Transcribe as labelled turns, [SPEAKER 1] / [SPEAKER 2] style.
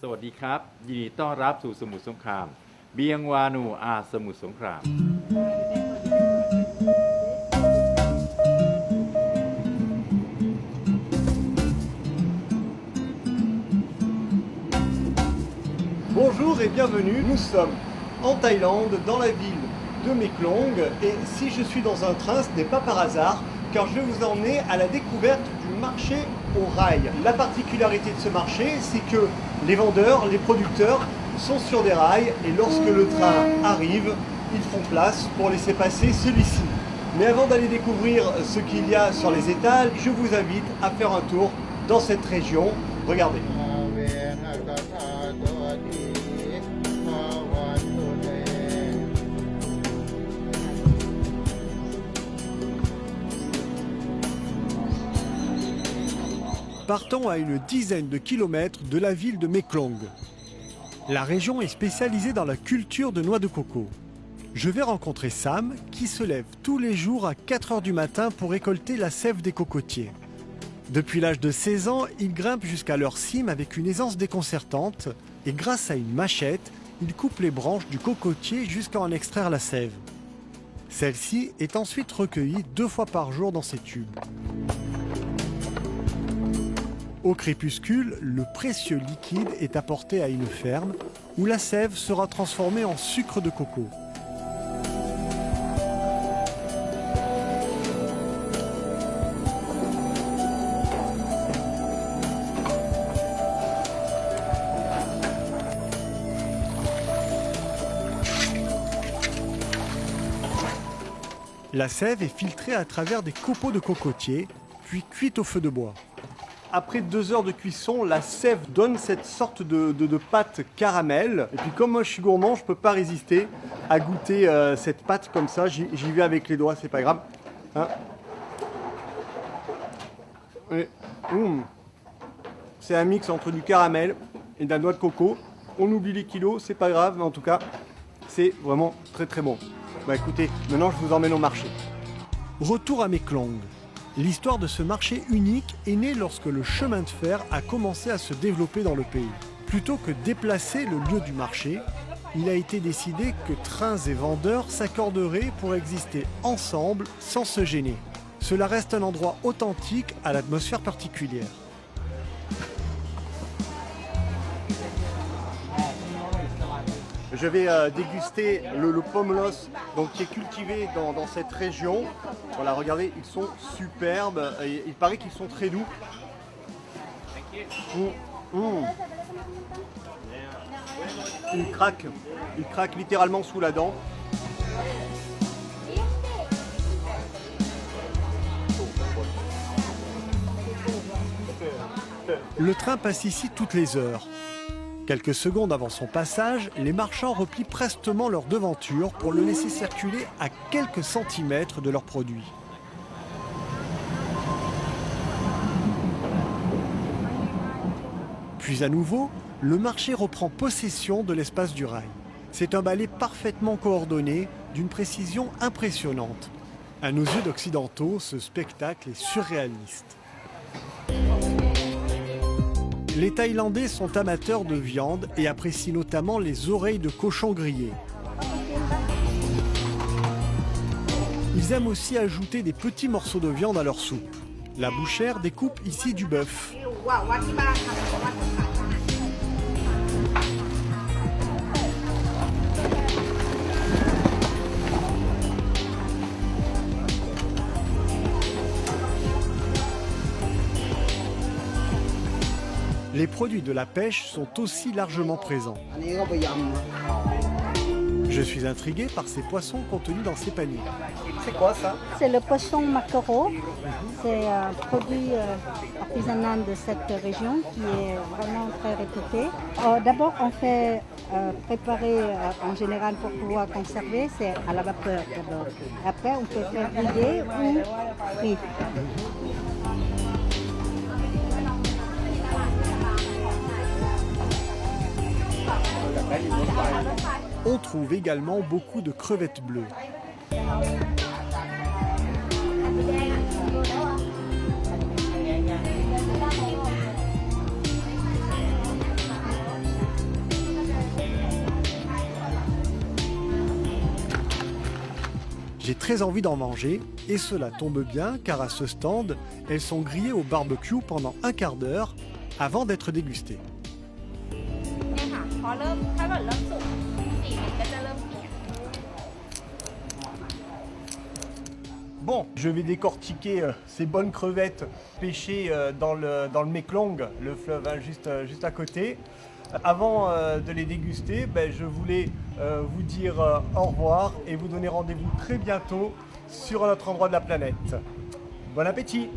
[SPEAKER 1] สวัสดีครับยินดีต้อนรับสู่สมุทรสงครามเบียงวานูอาสมุทรสงคราม
[SPEAKER 2] Bonjour et bienvenue, nous sommes en Thaïlande, dans la ville de Meklong, et si je suis dans un train, ce n'est pas par hasard, car je vais vous emmener à la découverte du marché au rail. La particularité de ce marché, c'est que les vendeurs, les producteurs sont sur des rails, et lorsque le train arrive, ils font place pour laisser passer celui-ci. Mais avant d'aller découvrir ce qu'il y a sur les étals, je vous invite à faire un tour dans cette région. Regardez. Partons à une dizaine de kilomètres de la ville de Meklong. La région est spécialisée dans la culture de noix de coco. Je vais rencontrer Sam qui se lève tous les jours à 4 h du matin pour récolter la sève des cocotiers. Depuis l'âge de 16 ans, il grimpe jusqu'à leur cime avec une aisance déconcertante et grâce à une machette, il coupe les branches du cocotier jusqu'à en extraire la sève. Celle-ci est ensuite recueillie 2 fois par jour dans ces tubes. Au crépuscule, le précieux liquide est apporté à une ferme où la sève sera transformée en sucre de coco. La sève est filtrée à travers des copeaux de cocotier, puis cuite au feu de bois. Après 2 heures de cuisson, la sève donne cette sorte de pâte caramel. Et puis comme moi je suis gourmand, je ne peux pas résister à goûter cette pâte comme ça. J'y vais avec les doigts, c'est pas grave. Hein. C'est un mix entre du caramel et de la noix de coco. On oublie les kilos, c'est pas grave, mais en tout cas, c'est vraiment très très bon. Bah écoutez, maintenant je vous emmène au marché. Retour à Meklong. L'histoire de ce marché unique est née lorsque le chemin de fer a commencé à se développer dans le pays. Plutôt que déplacer le lieu du marché, il a été décidé que trains et vendeurs s'accorderaient pour exister ensemble sans se gêner. Cela reste un endroit authentique à l'atmosphère particulière. Je vais déguster le pomelos donc, qui est cultivé dans cette région. Voilà, regardez, ils sont superbes. Et il paraît qu'ils sont très doux. Ils craquent littéralement sous la dent. Le train passe ici toutes les heures. Quelques secondes avant son passage, les marchands replient prestement leur devanture pour le laisser circuler à quelques centimètres de leurs produits. Puis à nouveau, le marché reprend possession de l'espace du rail. C'est un ballet parfaitement coordonné, d'une précision impressionnante. À nos yeux d'occidentaux, ce spectacle est surréaliste. Les Thaïlandais sont amateurs de viande et apprécient notamment les oreilles de cochon grillées. Ils aiment aussi ajouter des petits morceaux de viande à leur soupe. La bouchère découpe ici du bœuf. Les produits de la pêche sont aussi largement présents. Je suis intrigué par ces poissons contenus dans ces paniers. C'est quoi ça?
[SPEAKER 3] C'est le poisson maquereau. C'est un produit artisanal de cette région qui est vraiment très réputé. D'abord, on fait préparer en général pour pouvoir conserver, c'est à la vapeur d'abord. Après, on peut faire griller ou frit.
[SPEAKER 2] On trouve également beaucoup de crevettes bleues. J'ai très envie d'en manger et cela tombe bien car à ce stand, elles sont grillées au barbecue pendant un quart d'heure avant d'être dégustées.
[SPEAKER 4] เนี่ยค่ะพอเริ่มถ้าเกิดเริ่มสุกสีมันก็จะเริ่มเปลี่ยน
[SPEAKER 2] Bon, je vais décortiquer ces bonnes crevettes pêchées dans le Mekong, le fleuve hein, juste à côté. Avant de les déguster, je voulais vous dire au revoir et vous donner rendez-vous très bientôt sur un autre endroit de la planète. Bon appétit!